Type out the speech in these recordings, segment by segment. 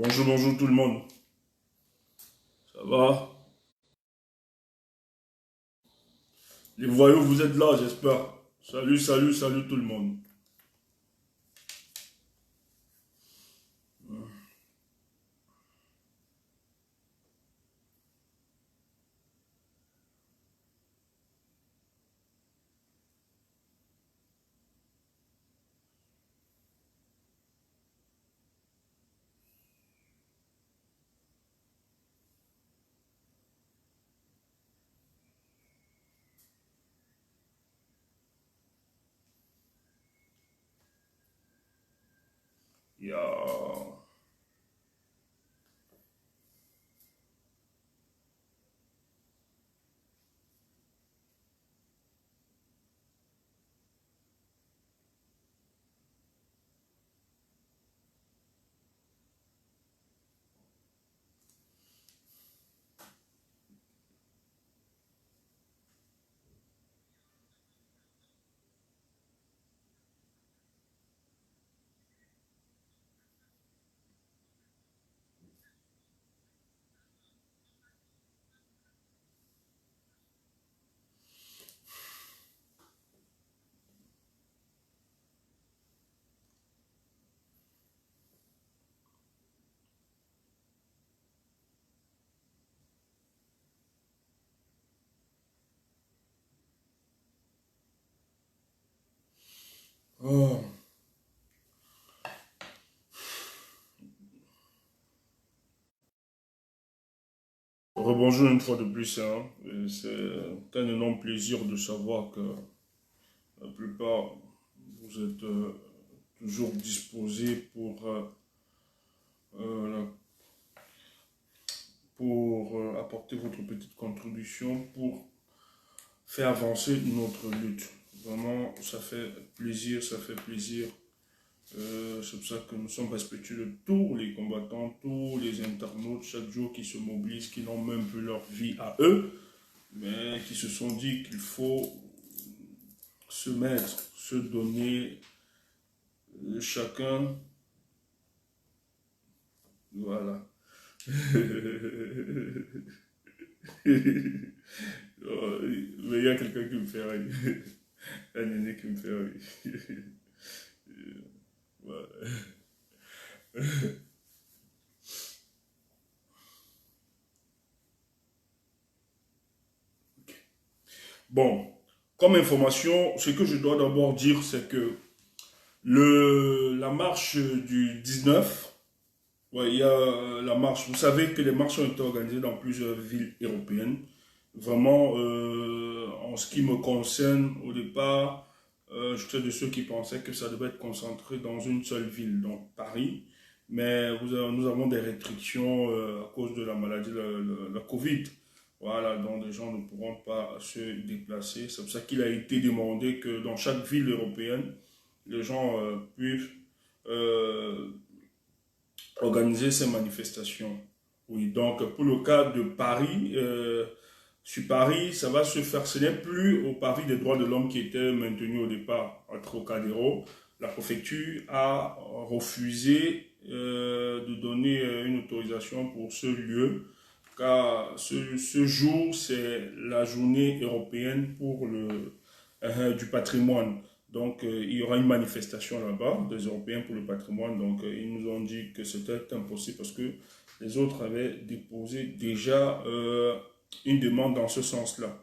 Bonjour, bonjour tout le monde. Ça va? Les voyous, vous êtes là, j'espère. Salut, salut, salut tout le monde. Il y a... Oh. Rebonjour une fois de plus, hein. Et c'est un énorme plaisir de savoir que la plupart, vous êtes toujours disposés euh, pour apporter votre petite contribution pour faire avancer notre lutte. Vraiment, ça fait plaisir, ça fait plaisir. C'est pour ça que nous sommes respectueux de tous les combattants, tous les internautes, chaque jour qui se mobilisent, qui n'ont même plus leur vie à eux, mais qui se sont dit qu'il faut se mettre, se donner, chacun, voilà. Oh, mais il y a quelqu'un qui me fait rire, un aîné qui me fait rire. Voilà. Bon, comme information, ce que je dois d'abord dire, c'est que la marche du 19, ouais, il y a la marche. Vous savez que les marches ont été organisées dans plusieurs villes européennes. Vraiment, en ce qui me concerne, au départ, j'étais de ceux qui pensaient que ça devait être concentré dans une seule ville, donc Paris. Mais nous avons des restrictions à cause de la maladie, la Covid. Voilà, donc les gens ne pourront pas se déplacer. C'est pour ça qu'il a été demandé que dans chaque ville européenne, les gens puissent euh, organiser ces manifestations. Oui, donc pour le cas de Paris, sur Paris, ça va se faire. Ce n'est plus au Paris des droits de l'homme qui était maintenu au départ à Trocadéro. La préfecture a refusé de donner une autorisation pour ce lieu, car ce jour, c'est la journée européenne pour du patrimoine. Donc, il y aura une manifestation là-bas des Européens pour le patrimoine. Donc, ils nous ont dit que c'était impossible parce que les autres avaient déposé déjà une demande dans ce sens-là.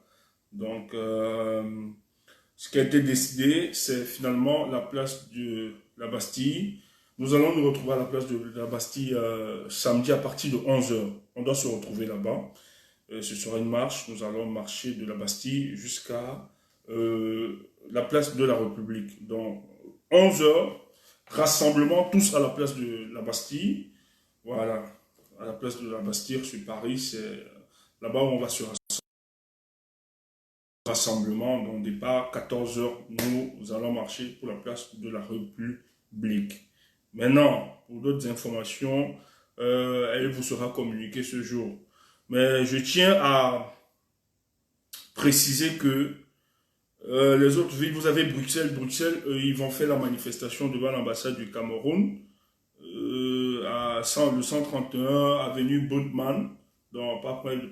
Donc, ce qui a été décidé, c'est finalement la place de la Bastille. Nous allons nous retrouver à la place de la Bastille samedi à partir de 11 heures. On doit se retrouver là-bas. Ce sera une marche. Nous allons marcher de la Bastille jusqu'à la place de la République. Donc, 11 heures, rassemblement tous à la place de la Bastille. Voilà, à la place de la Bastille sur Paris, c'est là-bas où on va se rassemblement. Donc, départ, 14 heures, nous allons marcher pour la place de la République. Maintenant, pour d'autres informations, elle vous sera communiquée ce jour. Mais je tiens à préciser que les autres villes, vous avez Bruxelles. Bruxelles, ils vont faire la manifestation devant l'ambassade du Cameroun le 131 avenue Budman, donc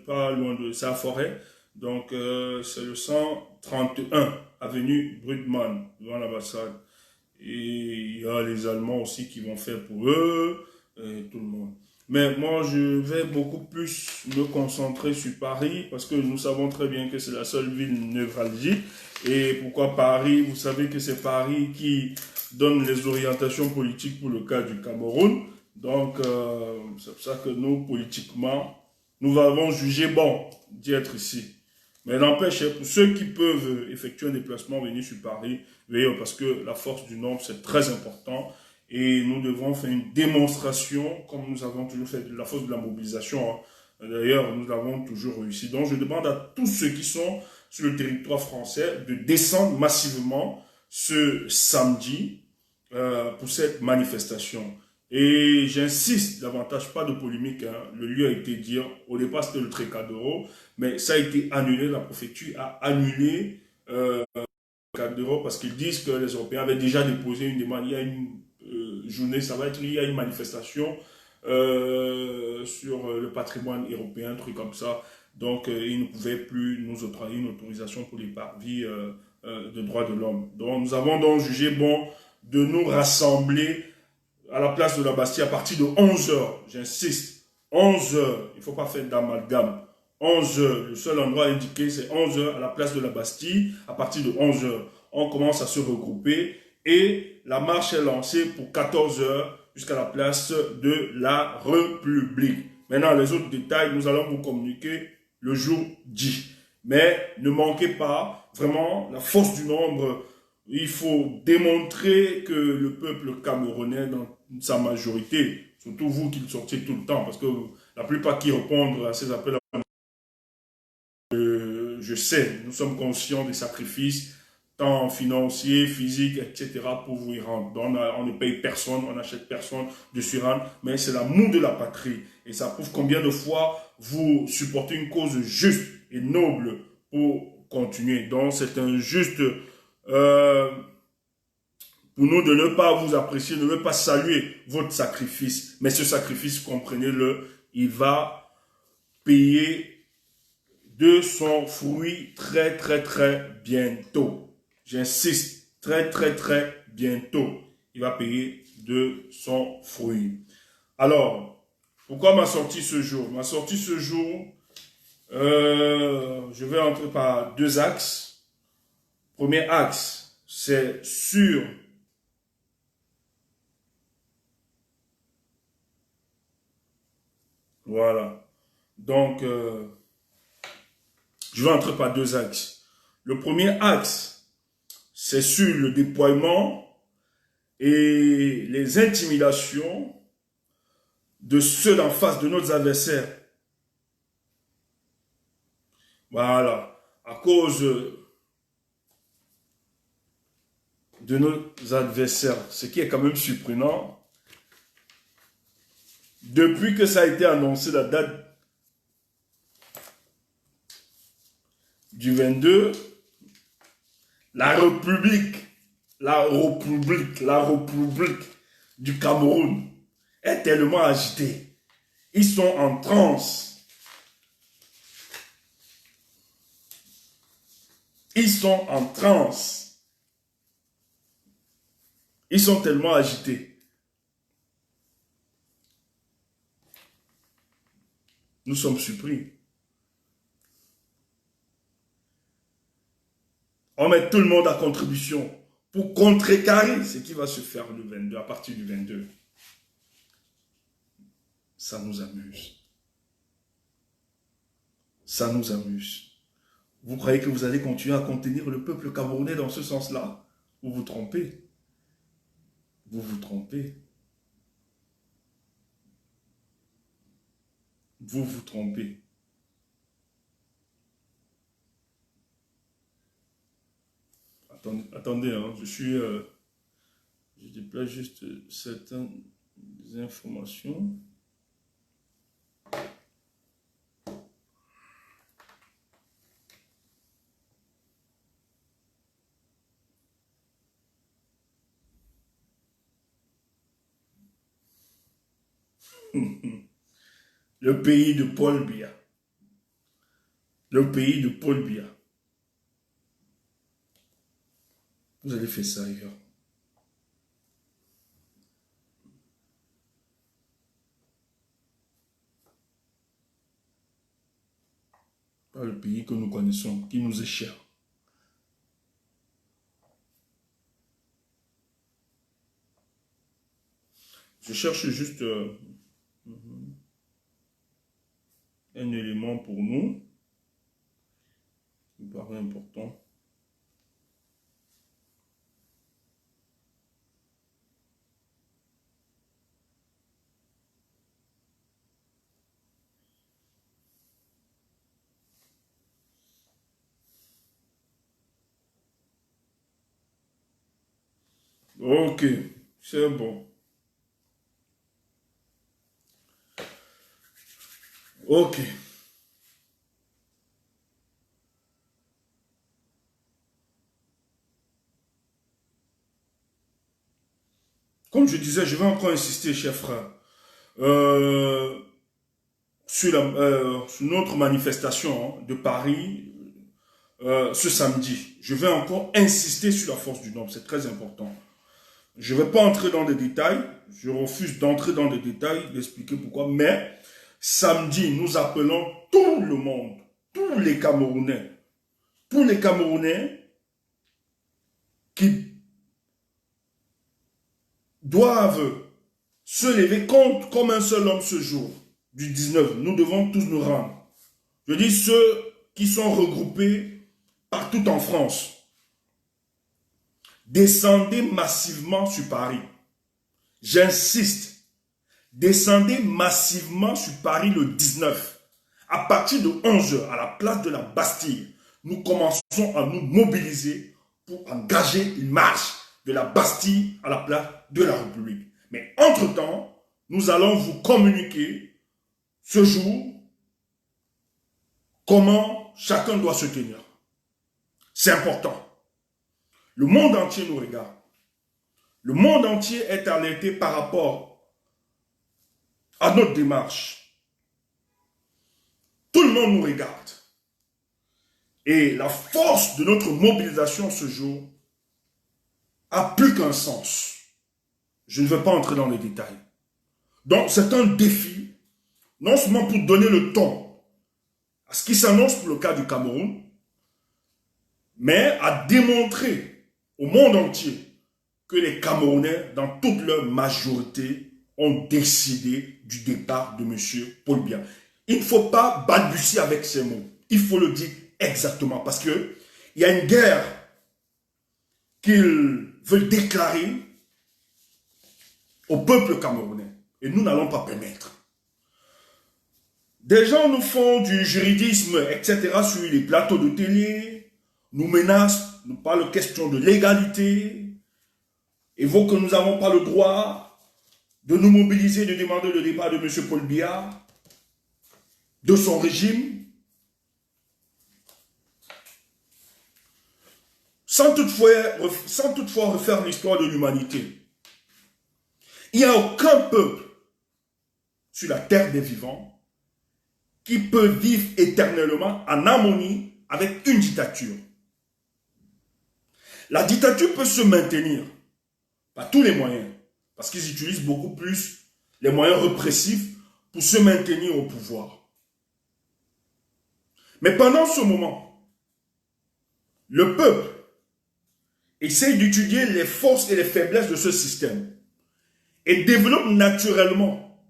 pas loin de sa forêt. Donc, c'est le 131 avenue Budman, devant l'ambassade. Et il y a les Allemands aussi qui vont faire pour eux, et tout le monde. Mais moi, je vais beaucoup plus me concentrer sur Paris, parce que nous savons très bien que c'est la seule ville névralgique. Et pourquoi Paris? Vous savez que c'est Paris qui donne les orientations politiques pour le cas du Cameroun. Donc, c'est pour ça que nous, politiquement, nous avons jugé bon d'y être ici. Mais n'empêche, pour ceux qui peuvent effectuer un déplacement, venir sur Paris, veillez, parce que la force du nombre, c'est très important. Et nous devons faire une démonstration, comme nous avons toujours fait, de la force de la mobilisation. Hein. D'ailleurs, nous l'avons toujours réussi. Donc, je demande à tous ceux qui sont sur le territoire français de descendre massivement ce samedi pour cette manifestation. Et j'insiste davantage, pas de polémique, hein. Le lieu a été dit, au départ c'était le Trocadéro, mais ça a été annulé, la préfecture a annulé le Trocadéro parce qu'ils disent que les Européens avaient déjà déposé une demande, il y a une journée, ça va être, il y a une manifestation sur le patrimoine européen, un truc comme ça, donc ils ne pouvaient plus nous octroyer une autorisation pour les parvis de droits de l'homme. Donc nous avons donc jugé bon de nous rassembler à la place de la Bastille à partir de 11 h, j'insiste, 11 h, il ne faut pas faire d'amalgame. 11 h, le seul endroit indiqué c'est 11 h à la place de la Bastille, à partir de 11 h. On commence à se regrouper et la marche est lancée pour 14 h jusqu'à la place de la République. Maintenant, les autres détails, nous allons vous communiquer le jour dit. Mais ne manquez pas, vraiment, la force du nombre. Il faut démontrer que le peuple camerounais, dans sa majorité, surtout vous qui le sortiez tout le temps, parce que la plupart qui répondent à ces appels, je sais, nous sommes conscients des sacrifices, tant financiers, physiques, etc., pour vous y rendre. Donc, on ne paye personne, on n'achète personne de Suran, mais c'est l'amour de la patrie. Et ça prouve combien de fois vous supportez une cause juste et noble pour continuer. Donc, c'est un juste... pour nous de ne pas vous apprécier, de ne pas saluer votre sacrifice. Mais ce sacrifice, comprenez-le, il va payer de son fruit très, très, très bientôt. J'insiste, très, très, très bientôt. Il va payer de son fruit. Alors, pourquoi m'a sorti ce jour? M'a sorti ce jour, je vais entrer par deux axes. Premier axe, c'est sur voilà. Donc, je vais entrer par deux axes. Le premier axe, c'est sur le déploiement et les intimidations de ceux d'en face, de nos adversaires. Voilà. À cause de nos adversaires, ce qui est quand même surprenant, depuis que ça a été annoncé la date du 22, la République du Cameroun est tellement agitée. Ils sont en transe. Ils sont en transe. Ils sont tellement agités. Nous sommes surpris. On met tout le monde à contribution pour contrecarrer ce qui va se faire le 22, à partir du 22. Ça nous amuse. Ça nous amuse. Vous croyez que vous allez continuer à contenir le peuple camerounais dans ce sens-là? Vous vous trompez. Vous vous trompez. Vous vous trompez. Attendez, hein, je déplace juste certaines informations. Le pays de Paul Biya. Le pays de Paul Biya. Vous allez faire ça ailleurs. Pas le pays que nous connaissons, qui nous est cher. Je cherche juste un élément pour nous. Il me paraît important. Ok, c'est bon. Ok. Comme je disais, je vais encore insister, chers frères, sur notre manifestation de Paris ce samedi. Je vais encore insister sur la force du nombre, c'est très important. Je ne vais pas entrer dans des détails, je refuse d'entrer dans des détails, d'expliquer pourquoi, mais samedi, nous appelons tout le monde, tous les Camerounais qui doivent se lever contre comme un seul homme ce jour du 19. Nous devons tous nous rendre. Je dis ceux qui sont regroupés partout en France. Descendez massivement sur Paris. J'insiste. Descendez massivement sur Paris le 19. À partir de 11 h, à la place de la Bastille, nous commençons à nous mobiliser pour engager une marche de la Bastille à la place de la République. Mais entre-temps, nous allons vous communiquer ce jour comment chacun doit se tenir. C'est important. Le monde entier nous regarde. Le monde entier est alerté par rapport à notre démarche. Tout le monde nous regarde. Et la force de notre mobilisation ce jour a plus qu'un sens. Je ne vais pas entrer dans les détails. Donc c'est un défi, non seulement pour donner le ton à ce qui s'annonce pour le cas du Cameroun, mais à démontrer au monde entier que les Camerounais, dans toute leur majorité, ont décidé du départ de M. Paul Biya. Il ne faut pas balbutier avec ces mots. Il faut le dire exactement. Parce qu'il y a une guerre qu'ils veulent déclarer au peuple camerounais. Et nous n'allons pas permettre. Des gens nous font du juridisme, etc. sur les plateaux de télé, nous menacent, nous parlent question de légalité, évoquent que nous n'avons pas le droit de nous mobiliser, de demander le départ de M. Paul Biya, de son régime, sans toutefois refaire l'histoire de l'humanité. Il n'y a aucun peuple sur la terre des vivants qui peut vivre éternellement en harmonie avec une dictature. La dictature peut se maintenir par tous les moyens, parce qu'ils utilisent beaucoup plus les moyens répressifs pour se maintenir au pouvoir. Mais pendant ce moment, le peuple essaye d'étudier les forces et les faiblesses de ce système et développe naturellement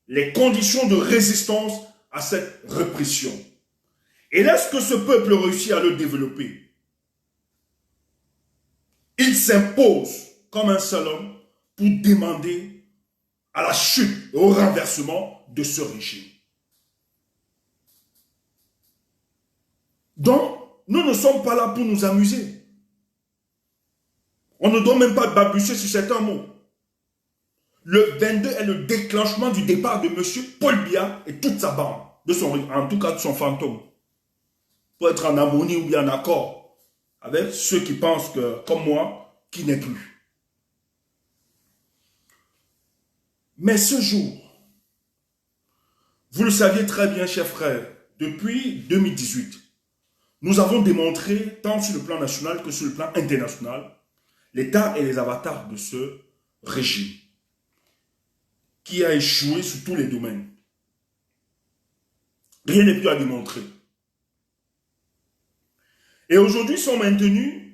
les conditions de résistance à cette répression. Et lorsque ce peuple réussit à le développer, il s'impose comme un seul homme pour demander à la chute et au renversement de ce régime. Donc, nous ne sommes pas là pour nous amuser. On ne doit même pas balbutier sur certains mots. Le 22 est le déclenchement du départ de M. Paul Biya et toute sa bande, en tout cas de son fantôme, pour être en harmonie ou bien en accord avec ceux qui pensent que, comme moi, qui n'est plus. Mais ce jour, Vous le saviez très bien, chers frères, depuis 2018, nous avons démontré, tant sur le plan national que sur le plan international, l'état et les avatars de ce régime qui a échoué sur tous les domaines. Rien n'est plus à démontrer. Et aujourd'hui, ils sont maintenus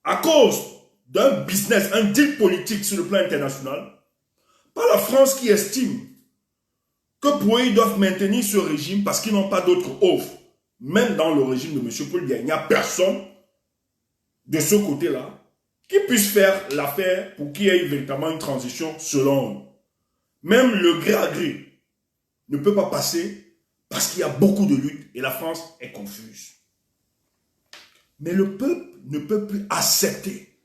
à cause d'un business, un deal politique sur le plan international, par la France qui estime que pour eux, ils doivent maintenir ce régime parce qu'ils n'ont pas d'autre offre. Même dans le régime de M. Paul Biya, il n'y a personne de ce côté-là qui puisse faire l'affaire pour qu'il y ait véritablement une transition selon eux. Même le gré à gré ne peut pas passer parce qu'il y a beaucoup de luttes et la France est confuse. Mais le peuple ne peut plus accepter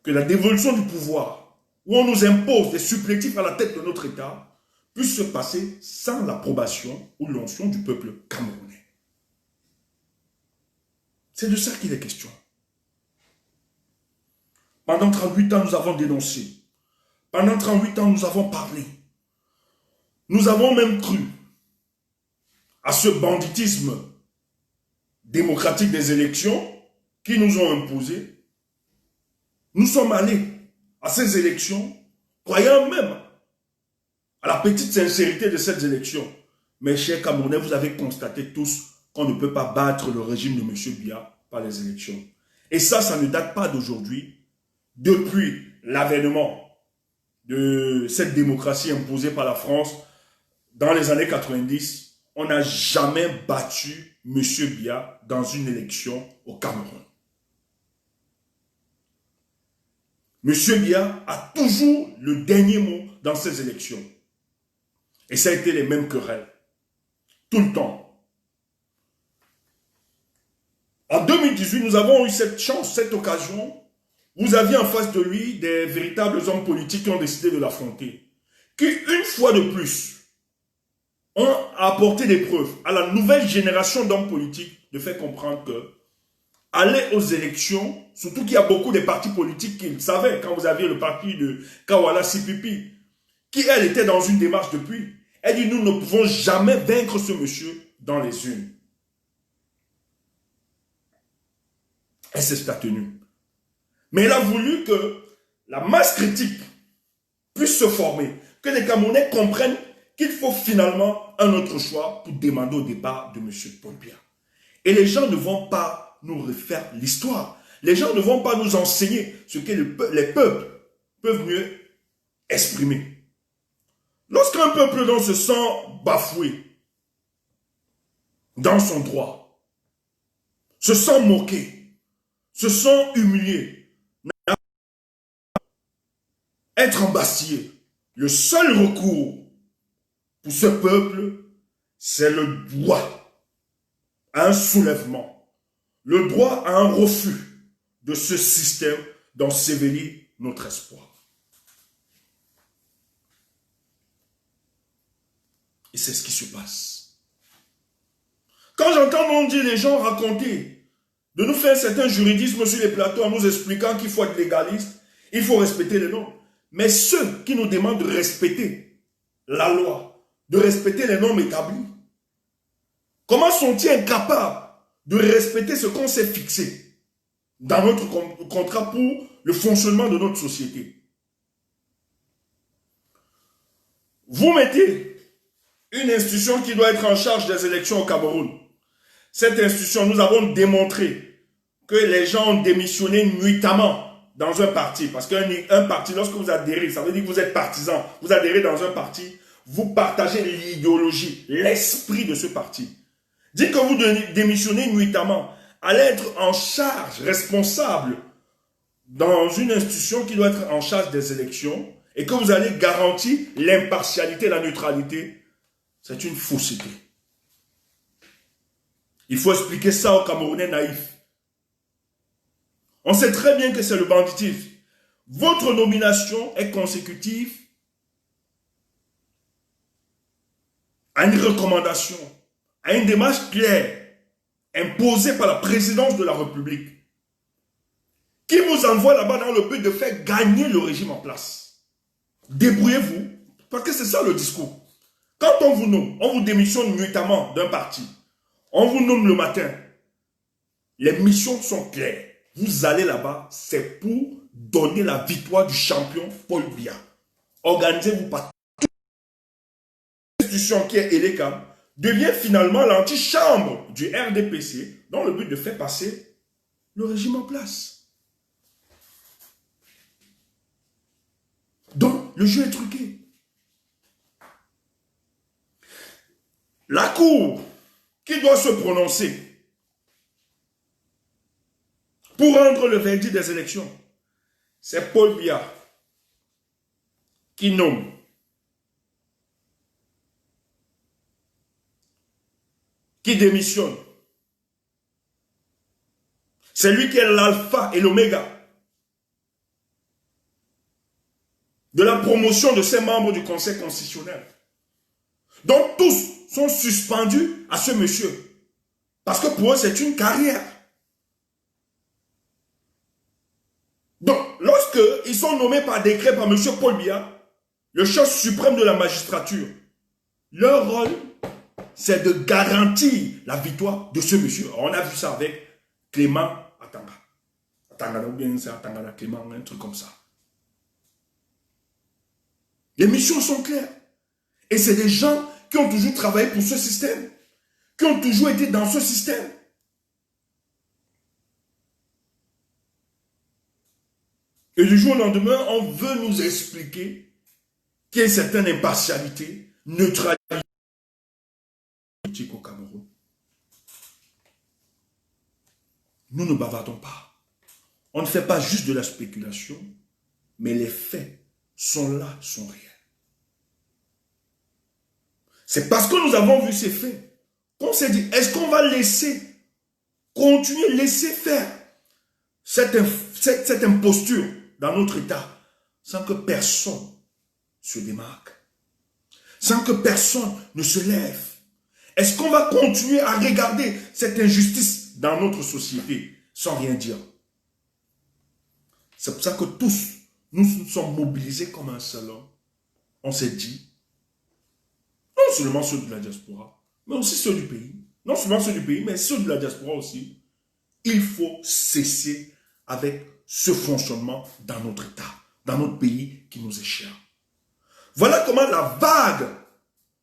que la dévolution du pouvoir, où on nous impose des supplétifs à la tête de notre État, puisse se passer sans l'approbation ou l'onction du peuple camerounais. C'est de ça qu'il est question. Pendant 38 ans, nous avons dénoncé. Pendant 38 ans, nous avons parlé. Nous avons même cru à ce banditisme démocratique des élections qui nous ont imposé. Nous sommes allés à ces élections, croyant même à la petite sincérité de ces élections. Mes chers Camerounais, vous avez constaté tous qu'on ne peut pas battre le régime de M. Biya par les élections. Et ça ne date pas d'aujourd'hui. Depuis l'avènement de cette démocratie imposée par la France dans les années 90, on n'a jamais battu M. Biya dans une élection au Cameroun. M. Biya a toujours le dernier mot dans ces élections. Et ça a été les mêmes querelles. Tout le temps. En 2018, nous avons eu cette chance, cette occasion. Vous aviez en face de lui des véritables hommes politiques qui ont décidé de l'affronter. Qui, une fois de plus, ont apporté des preuves à la nouvelle génération d'hommes politiques de faire comprendre que aller aux élections, surtout qu'il y a beaucoup de partis politiques qui le savaient, quand vous aviez le parti de Kawala Sipipi, qui elle était dans une démarche depuis, elle dit nous ne pouvons jamais vaincre ce monsieur dans les urnes. Elle s'est abstenue. Mais elle a voulu que la masse critique puisse se former, que les Camerounais comprennent qu'il faut finalement un autre choix pour demander au départ de M. Paul Biya. Et les gens ne vont pas nous refaire l'histoire. Les gens ne vont pas nous enseigner ce que les peuples peuvent mieux exprimer. Lorsqu'un peuple donc se sent bafoué dans son droit, se sent moqué, se sent humilié, être embastillé, le seul recours pour ce peuple, c'est le droit à un soulèvement, le droit à un refus de ce système dont s'éveille notre espoir. Et c'est ce qui se passe. Quand j'entends dire les gens raconter, de nous faire certains juridismes sur les plateaux en nous expliquant qu'il faut être légaliste, il faut respecter les normes. Mais ceux qui nous demandent de respecter la loi, de respecter les normes établies, comment sont-ils incapables de respecter ce qu'on s'est fixé dans notre contrat pour le fonctionnement de notre société? Vous mettez une institution qui doit être en charge des élections au Cameroun. Cette institution, nous avons démontré que les gens ont démissionné nuitamment dans un parti. Parce qu'un parti, lorsque vous adhérez, ça veut dire que vous êtes partisan. Vous adhérez dans un parti, vous partagez l'idéologie, l'esprit de ce parti. Dites que vous démissionnez nuitamment, allez être en charge, responsable dans une institution qui doit être en charge des élections et que vous allez garantir l'impartialité, la neutralité. C'est une fausseté. Il faut expliquer ça aux Camerounais naïfs. On sait très bien que c'est le banditisme. Votre nomination est consécutive à une recommandation, à une démarche claire, imposée par la présidence de la République, qui vous envoie là-bas dans le but de faire gagner le régime en place. Débrouillez-vous, parce que c'est ça le discours. Quand on vous nomme, on vous démissionne nuitamment d'un parti. On vous nomme le matin. Les missions sont claires. Vous allez là-bas, c'est pour donner la victoire du champion Paul Biya. Organisez-vous par l'institution qui est ELECAM devient finalement l'antichambre du RDPC dans le but de faire passer le régime en place. Donc, le jeu est truqué. La Cour qui doit se prononcer pour rendre le verdict des élections, c'est Paul Biya qui nomme. Qui démissionne. C'est lui qui est l'alpha et l'oméga de la promotion de ces membres du Conseil constitutionnel. Donc tous sont suspendus à ce monsieur. Parce que pour eux, c'est une carrière. Donc, lorsqu'ils sont nommés par décret par monsieur Paul Biya, le chef suprême de la magistrature, leur rôle, c'est de garantir la victoire de ce monsieur. On a vu ça avec Clément Atanga. Atanga, ou bien c'est Atanga, Clément, un truc comme ça. Les missions sont claires. Et c'est des gens qui ont toujours travaillé pour ce système, qui ont toujours été dans ce système. Et du jour au lendemain, on veut nous expliquer qu'il y a une certaine impartialité, neutralité au Cameroun. Nous ne bavardons pas. On ne fait pas juste de la spéculation, mais les faits sont là, sont réels. C'est parce que nous avons vu ces faits qu'on s'est dit, est-ce qu'on va continuer, laisser faire cette imposture dans notre État sans que personne se démarque, sans que personne ne se lève? Est-ce qu'on va continuer à regarder cette injustice dans notre société sans rien dire? C'est pour ça que tous, nous nous sommes mobilisés comme un seul homme. On s'est dit, non seulement ceux de la diaspora, mais aussi ceux du pays. Non seulement ceux du pays, mais ceux de la diaspora aussi. Il faut cesser avec ce fonctionnement dans notre État, dans notre pays qui nous est cher. Voilà comment la vague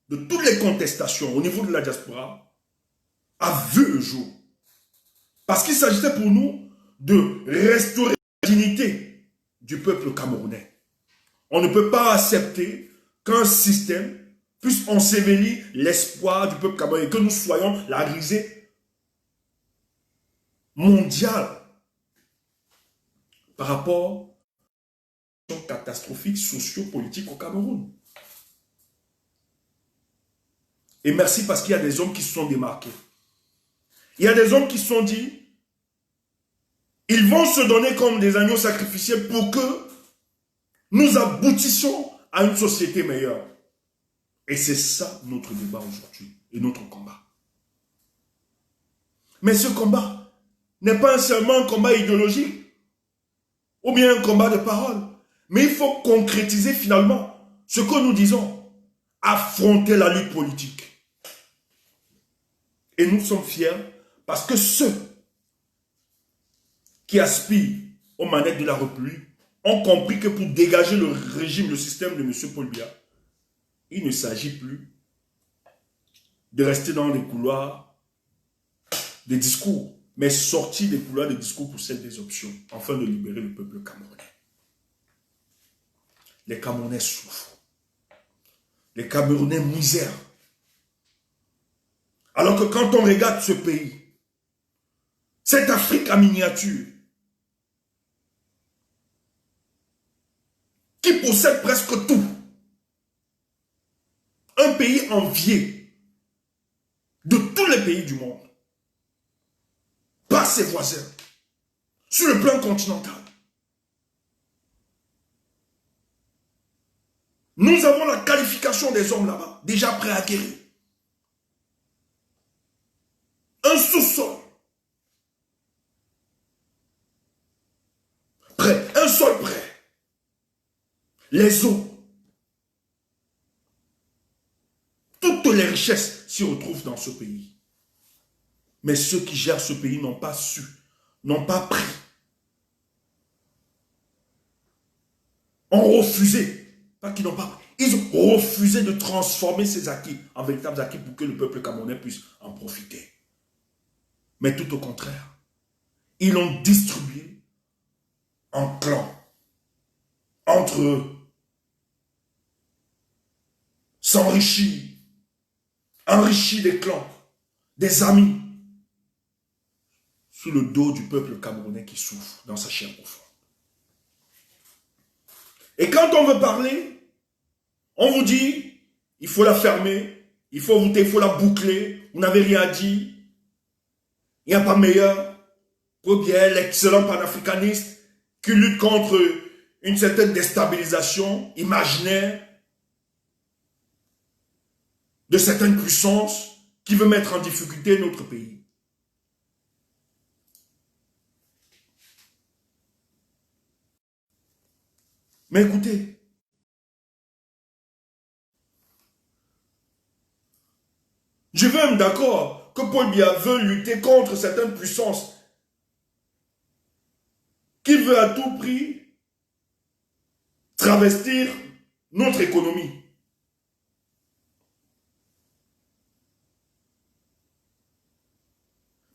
de toutes les contestations au niveau de la diaspora a vu le jour. Parce qu'il s'agissait pour nous de restaurer la dignité du peuple camerounais. On ne peut pas accepter qu'un système puisse ensevelir l'espoir du peuple camerounais, que nous soyons la risée mondiale par rapport aux catastrophiques socio-politiques au Cameroun. Et merci parce qu'il y a des hommes qui se sont démarqués. Il y a des hommes qui se sont dit, ils vont se donner comme des agneaux sacrificiels pour que nous aboutissions à une société meilleure. Et c'est ça notre débat aujourd'hui et notre combat. Mais ce combat n'est pas seulement un combat idéologique ou bien un combat de parole. Mais il faut concrétiser finalement ce que nous disons, affronter la lutte politique. Et nous sommes fiers parce que ceux qui aspirent aux manettes de la République ont compris que pour dégager le régime, le système de M. Paul Biya, il ne s'agit plus de rester dans les couloirs des discours, mais sortir des couloirs des discours pour celle des options, afin de libérer le peuple camerounais. Les Camerounais souffrent. Les Camerounais misèrent. Alors que quand on regarde ce pays, cette Afrique en miniature, qui possède presque tout, un pays envié de tous les pays du monde, par ses voisins, sur le plan continental. Nous avons la qualification des hommes là-bas, déjà prêts à guérir. Un sous-sol. Prêt, un sol prêt. Les eaux. richesses s'y retrouvent dans ce pays. Mais ceux qui gèrent ce pays n'ont pas su, n'ont pas pris, ont refusé, pas qu'ils n'ont pas pris, ils ont refusé de transformer ces acquis en véritables acquis pour que le peuple camerounais puisse en profiter. Mais tout au contraire, ils l'ont distribué en clans, entre eux, s'enrichir, enrichir des clans, des amis, sous le dos du peuple camerounais qui souffre dans sa chair profonde. Et quand on veut parler, on vous dit, il faut la fermer, il faut voter, il faut la boucler, vous n'avez rien dit, il n'y a pas meilleur, pour bien l'excellent panafricaniste qui lutte contre une certaine déstabilisation imaginaire de certaines puissances qui veut mettre en difficulté notre pays. Mais écoutez, je veux même d'accord que Paul Biya veut lutter contre certaines puissances, qu'il veut à tout prix travestir notre économie.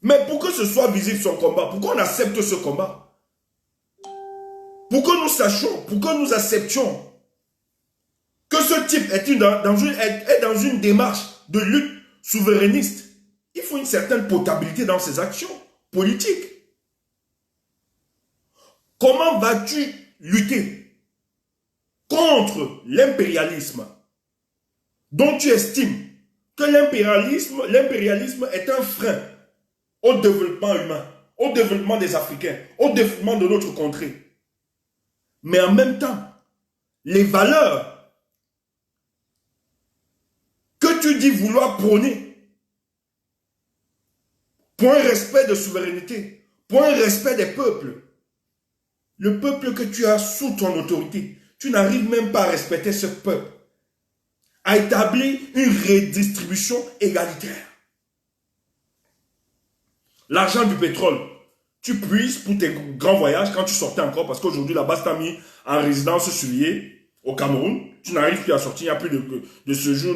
Mais pour que ce soit visible son combat, pour qu'on accepte ce combat, pour que nous sachions, pour que nous acceptions que ce type est dans une démarche de lutte souverainiste, il faut une certaine potabilité dans ses actions politiques. Comment vas-tu lutter contre l'impérialisme dont tu estimes que l'impérialisme est un frein au développement humain, au développement des Africains, au développement de notre contrée. Mais en même temps, les valeurs que tu dis vouloir prôner, pour un respect de souveraineté, pour un respect des peuples, le peuple que tu as sous ton autorité, tu n'arrives même pas à respecter ce peuple, à établir une redistribution égalitaire. L'argent du pétrole, tu puises pour tes grands voyages quand tu sortais encore, parce qu'aujourd'hui là-bas, tu as mis en résidence surveillée au Cameroun, tu n'arrives plus à sortir, il n'y a plus de séjour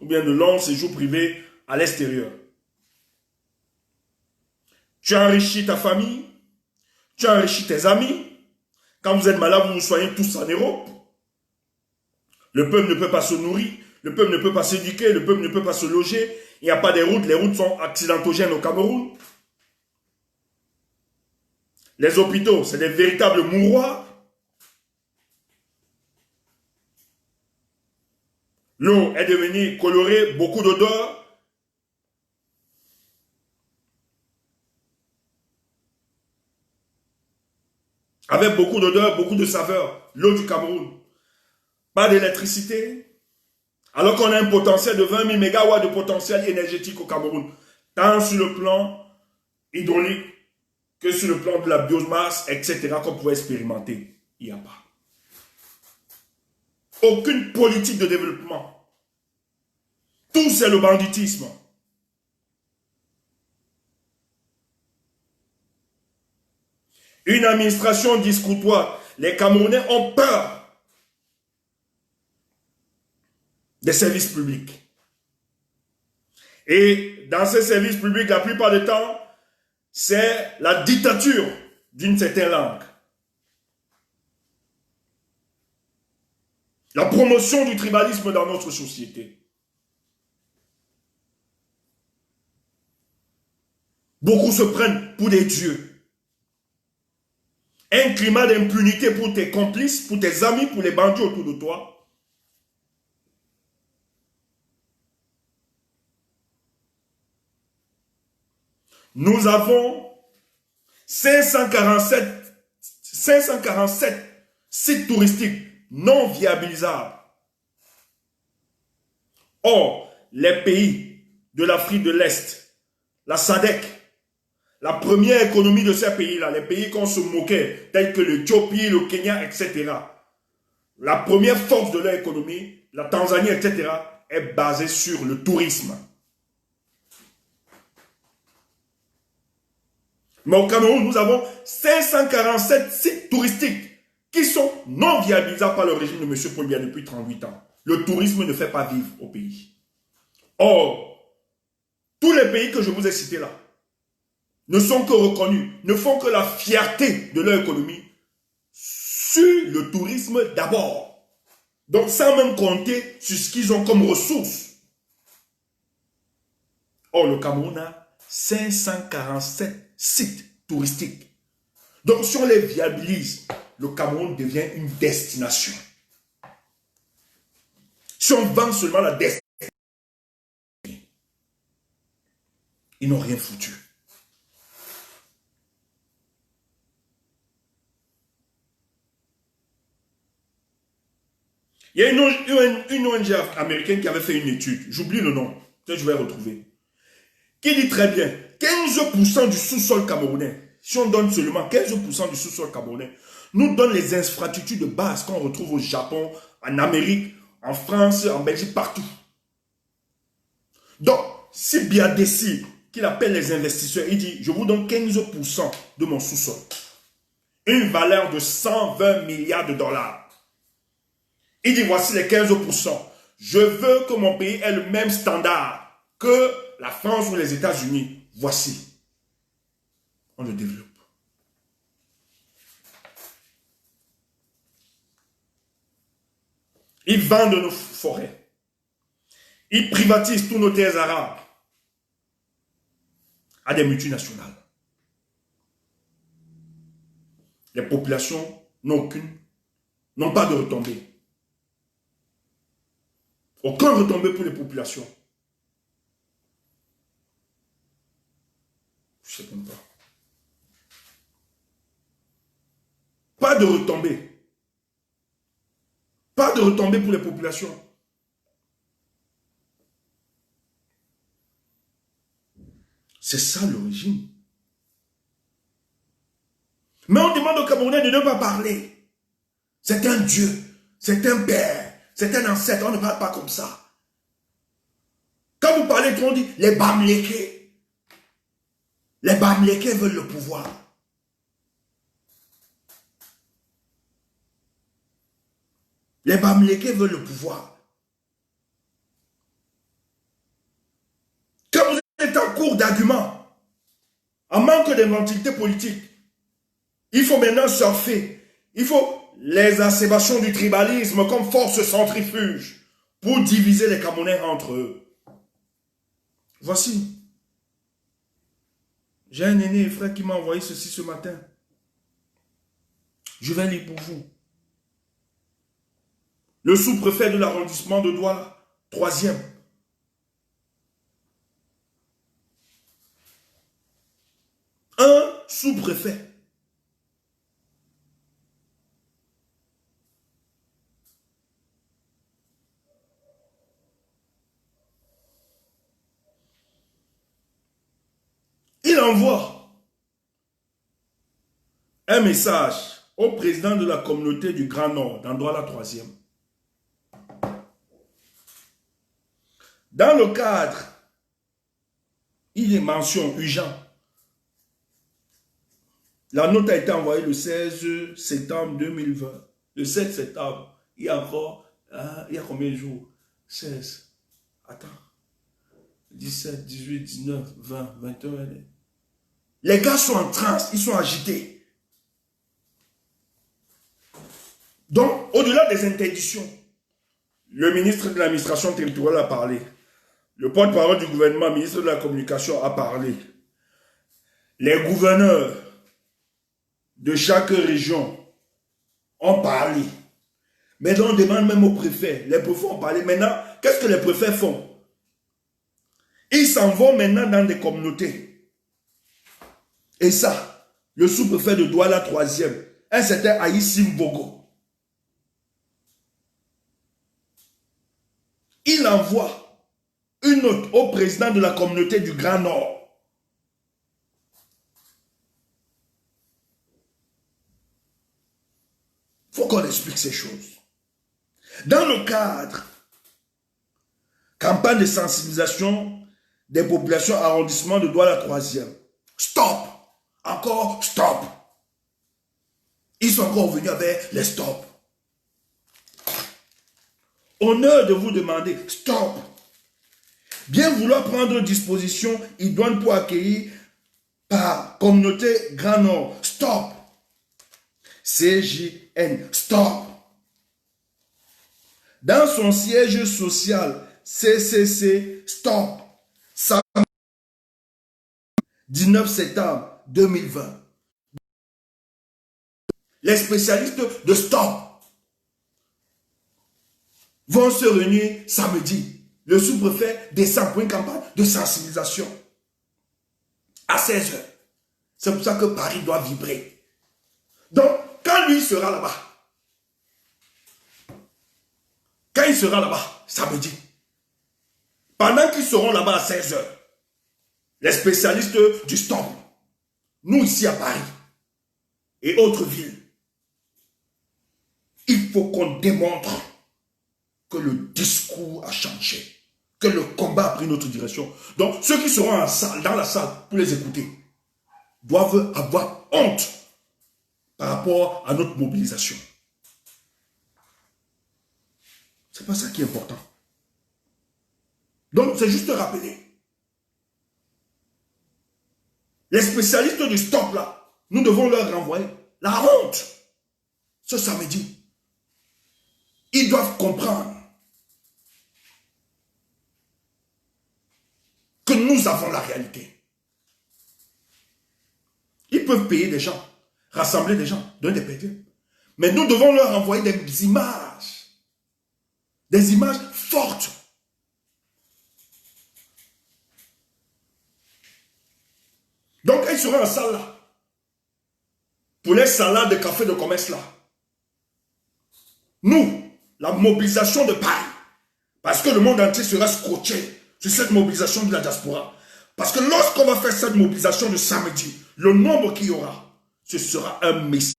ou bien de long séjour privé à l'extérieur. Tu as enrichi ta famille, tu as enrichi tes amis. Quand vous êtes malade, vous vous soignez tous en Europe. Le peuple ne peut pas se nourrir, le peuple ne peut pas s'éduquer, le peuple ne peut pas se loger. Il n'y a pas de routes, les routes sont accidentogènes au Cameroun. Les hôpitaux, c'est des véritables mouroirs. L'eau est devenue colorée, beaucoup d'odeurs. Avec beaucoup d'odeurs, beaucoup de saveurs. L'eau du Cameroun. Pas d'électricité. Alors qu'on a un potentiel de 20 000 mégawatts de potentiel énergétique au Cameroun. Tant sur le plan hydraulique que sur le plan de la biomasse, etc. qu'on pouvait expérimenter. Il n'y a pas. Aucune politique de développement. Tout c'est le banditisme. Une administration discoutoire. Les Camerounais ont peur des services publics. Et dans ces services publics, la plupart du temps, c'est la dictature d'une certaine langue. La promotion du tribalisme dans notre société. Beaucoup se prennent pour des dieux. Un climat d'impunité pour tes complices, pour tes amis, pour les bandits autour de toi. Nous avons 547 sites touristiques non viabilisables. Or, les pays de l'Afrique de l'Est, la SADC, la première économie de ces pays-là, les pays qu'on se moquait, tels que l'Éthiopie, le Kenya, etc. La première force de leur économie, la Tanzanie, etc., est basé sur le tourisme. Mais au Cameroun, nous avons 547 sites touristiques qui sont non viabilisables par le régime de M. Paul Biya depuis 38 ans. Le tourisme ne fait pas vivre au pays. Or, tous les pays que je vous ai cités là ne sont que reconnus, ne font que la fierté de leur économie sur le tourisme d'abord. Donc, sans même compter sur ce qu'ils ont comme ressources. Or, le Cameroun a 547 sites touristiques. Donc, si on les viabilise, le Cameroun devient une destination. Si on vend seulement la destination, ils n'ont rien foutu. Il y a une ONG américaine qui avait fait une étude, j'oublie le nom, peut-être je vais retrouver, qui dit très bien, 15% du sous-sol camerounais, si on donne seulement 15% du sous-sol camerounais, nous donne les infrastructures de base qu'on retrouve au Japon, en Amérique, en France, en Belgique, partout. Donc, si Biya décide qu'il appelle les investisseurs, il dit, je vous donne 15% de mon sous-sol. Une valeur de 120 milliards de dollars. Il dit, voici les 15%. Je veux que mon pays ait le même standard que la France ou les États-Unis. Voici. On le développe. Ils vendent nos forêts. Ils privatisent tous nos terres arabes à des multinationales. Les populations n'ont pas de retombées. Aucun retombé pour les populations. Je ne sais même pas. Pas de retombées. Pas de retombées pour les populations. C'est ça l'origine. Mais on demande aux Camerounais de ne pas parler. C'est un Dieu, c'est un père, c'est un ancêtre, on ne parle pas comme ça. Quand vous parlez, on dit les Bamlékés. Les Bamlékés veulent le pouvoir. Les Bamlékés veulent le pouvoir. Quand vous êtes en cours d'argument, en manque d'inventivité politique, il faut maintenant surfer. Il faut les acébations du tribalisme comme force centrifuge pour diviser les Camerounais entre eux. Voici. J'ai un aîné et frère qui m'a envoyé ceci ce matin. Je vais lire pour vous. Le sous-préfet de l'arrondissement de Douala, 3e. Un sous-préfet. Il envoie un message au président de la communauté du Grand Nord, dans Douala 3e. Dans le cadre, il est mention urgent. La note a été envoyée le 16 septembre 2020. Le 7 septembre, il y a encore, il y a combien de jours? 16. Attends. 17, 18, 19, 20, 21. Les gars sont en transe, ils sont agités. Donc, au-delà des interdictions, le ministre de l'administration territoriale a parlé. Le porte-parole du gouvernement, ministre de la communication, a parlé. Les gouverneurs de chaque région ont parlé. Maintenant, on demande même aux préfets. Les préfets ont parlé. Maintenant, qu'est-ce que les préfets font? Ils s'en vont maintenant dans des communautés. Et ça, le sous-préfet de Douala 3e, un certain Aïssim Bogo, il envoie une note au président de la communauté du Grand Nord. Il faut qu'on explique ces choses. Dans le cadre Campagne de sensibilisation des populations arrondissement de Douala 3e. Stop. Encore stop. Ils sont encore venus avec les stops. Honneur de vous demander, stop. Bien vouloir prendre disposition idoine pour accueillir par communauté Grand Nord. Stop. CJN. Stop. Dans son siège social, CCC. Stop. 19 septembre 2020. Les spécialistes de stop vont se réunir samedi. Le sous-préfet descend pour une campagne de sensibilisation à 16 heures. C'est pour ça que Paris doit vibrer. Donc, quand lui sera là-bas, samedi, pendant qu'ils seront là-bas à 16 heures, les spécialistes du stop, nous ici à Paris et autres villes, il faut qu'on démontre que le discours a changé, que le combat a pris une autre direction. Donc, ceux qui seront dans la salle pour les écouter doivent avoir honte par rapport à notre mobilisation. C'est pas ça qui est important. Donc, c'est juste rappeler. Les spécialistes du stop là, nous devons leur renvoyer la honte ce samedi. Ils doivent comprendre que nous avons la réalité. Ils peuvent payer des gens, rassembler des gens, donner des PDM. Mais nous devons leur envoyer des images fortes. Donc, ils seront en salle là, pour les salades de café de commerce là. Nous, la mobilisation de Paris, parce que le monde entier sera scotché sur cette mobilisation de la diaspora. Parce que lorsqu'on va faire cette mobilisation de samedi, le nombre qu'il y aura, ce sera un message.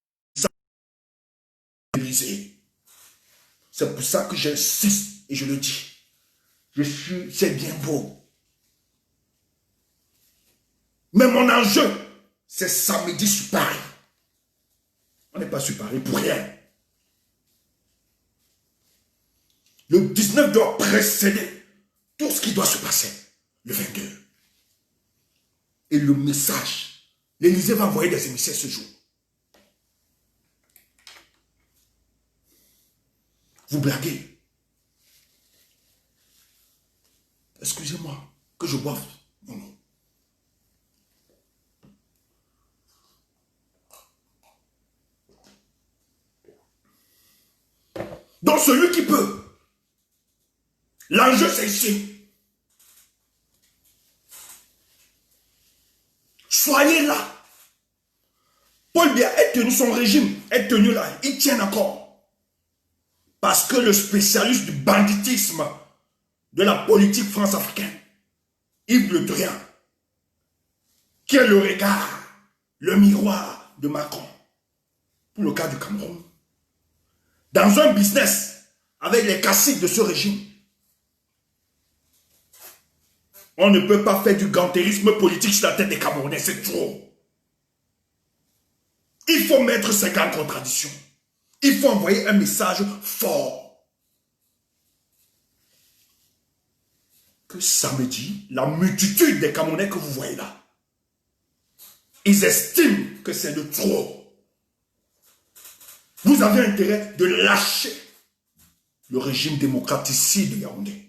C'est pour ça que j'insiste et je le dis. C'est bien beau. Mais mon enjeu, c'est samedi sur Paris. On n'est pas sur Paris pour rien. Le 19 doit précéder tout ce qui doit se passer le 22. Et le message, l'Élysée va envoyer des émissaires ce jour. Vous blaguez. Excusez-moi que je boive mon eau. Donc celui qui peut, l'enjeu c'est ici. Soyez là. Paul Biya est tenu, son régime est tenu là. Il tient encore. Parce que le spécialiste du banditisme de la politique france-africaine, Yves Le Drian, qui est le regard, le miroir de Macron, pour le cas du Cameroun, dans un business avec les caciques de ce régime, on ne peut pas faire du gantérisme politique sur la tête des Camerounais, c'est trop. Il faut mettre ces grandes contradictions. Il faut envoyer un message fort. Que samedi, la multitude des Camerounais que vous voyez là, ils estiment que c'est de trop. Vous avez intérêt de lâcher le régime démocraticide de Yaoundé.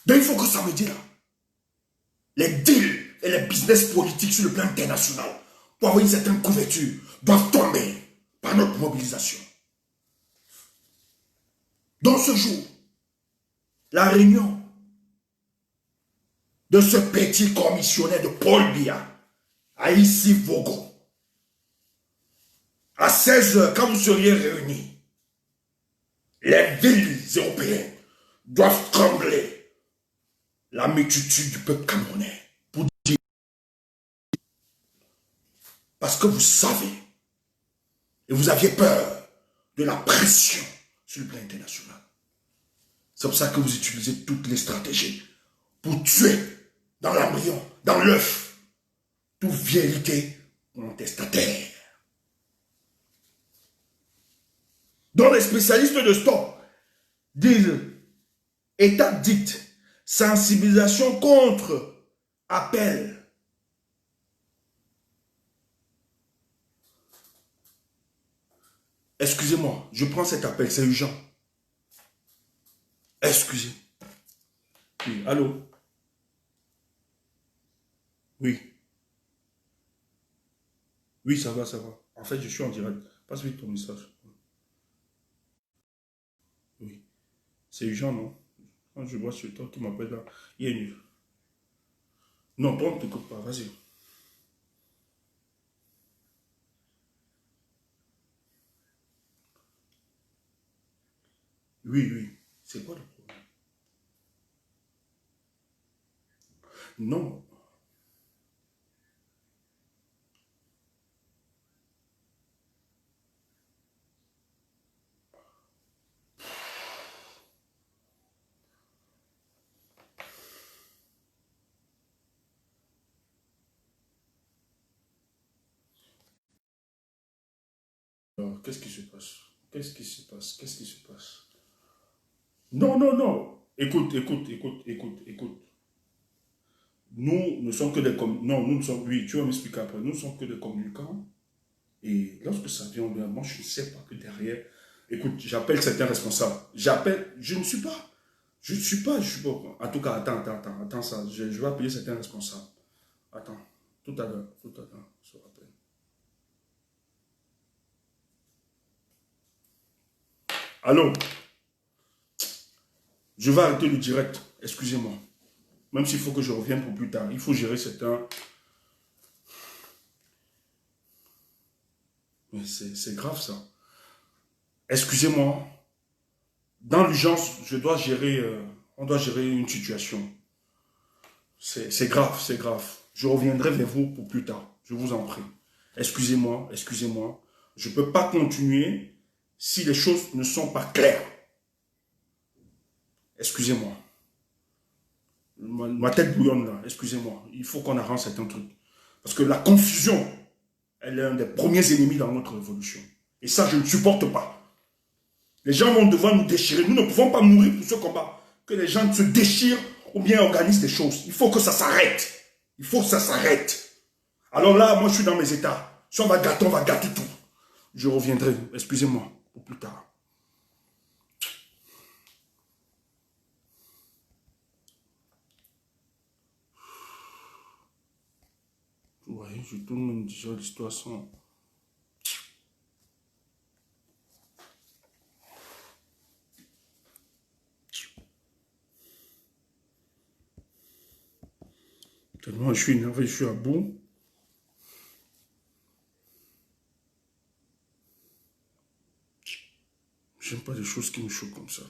Donc il faut que samedi là, les deals et les business politiques sur le plan international pour avoir une certaine couverture doivent tomber par notre mobilisation. Dans ce jour, la réunion de ce petit commissionnaire de Paul Biya à ici Vogo, à 16 heures, quand vous seriez réunis, les villes européennes doivent trembler. La multitude du peuple camerounais pour dire, parce que vous savez et vous aviez peur de la pression sur le plan international. C'est pour ça que vous utilisez toutes les stratégies pour tuer dans l'embryon, dans l'œuf, toute vérité contestataire. Donc les spécialistes de stop disent état dicte, sensibilisation contre, appel. Excusez-moi, je prends cet appel, c'est urgent. Excusez. Oui, allô? Oui. Oui, ça va, ça va. En fait, je suis en direct. Passe vite ton message. Oui. C'est urgent, non? Quand je vois sur toi qui m'appelle là, il est nul. Non, toi, on ne t'écoute pas, vas-y. Oui, oui. C'est quoi le problème? Non. Alors, qu'est-ce qui se passe? Qu'est-ce qui se passe? Qu'est-ce qui se passe? Non, non, non. Écoute, écoute, écoute, écoute, écoute. Nous ne sommes que des communicants. Non, nous ne sommes. Oui, tu vas m'expliquer après. Nous ne sommes que des communicants. Et lorsque ça vient, moi, je ne sais pas que derrière. Écoute, j'appelle certains responsables. J'appelle. Je ne suis pas. Je ne suis pas. Je suis pas. En tout cas, attends ça. Je vais appeler certains responsables. Attends. Tout à l'heure. Tout à l'heure. Je rappelle. Allô? Je vais arrêter le direct. Excusez-moi. Même s'il faut que je revienne pour plus tard. Il faut gérer certains. Mais c'est grave ça. Excusez-moi. Dans l'urgence, on doit gérer une situation. C'est grave, c'est grave. Je reviendrai vers vous pour plus tard. Je vous en prie. Excusez-moi, excusez-moi. Je ne peux pas continuer si les choses ne sont pas claires. Excusez-moi. Ma tête bouillonne là, excusez-moi. Il faut qu'on arrange certains trucs. Parce que la confusion, elle est un des premiers ennemis dans notre révolution. Et ça, je ne supporte pas. Les gens vont devoir nous déchirer. Nous ne pouvons pas mourir pour ce combat. Que les gens se déchirent ou bien organisent des choses. Il faut que ça s'arrête. Il faut que ça s'arrête. Alors là, moi, je suis dans mes états. Si on va gâter tout. Je reviendrai, excusez-moi, pour plus tard. Vous voyez, je tourne déjà l'histoire sans... Tellement je suis énervé, je suis à bout. J'aime pas des choses qui me choquent comme ça.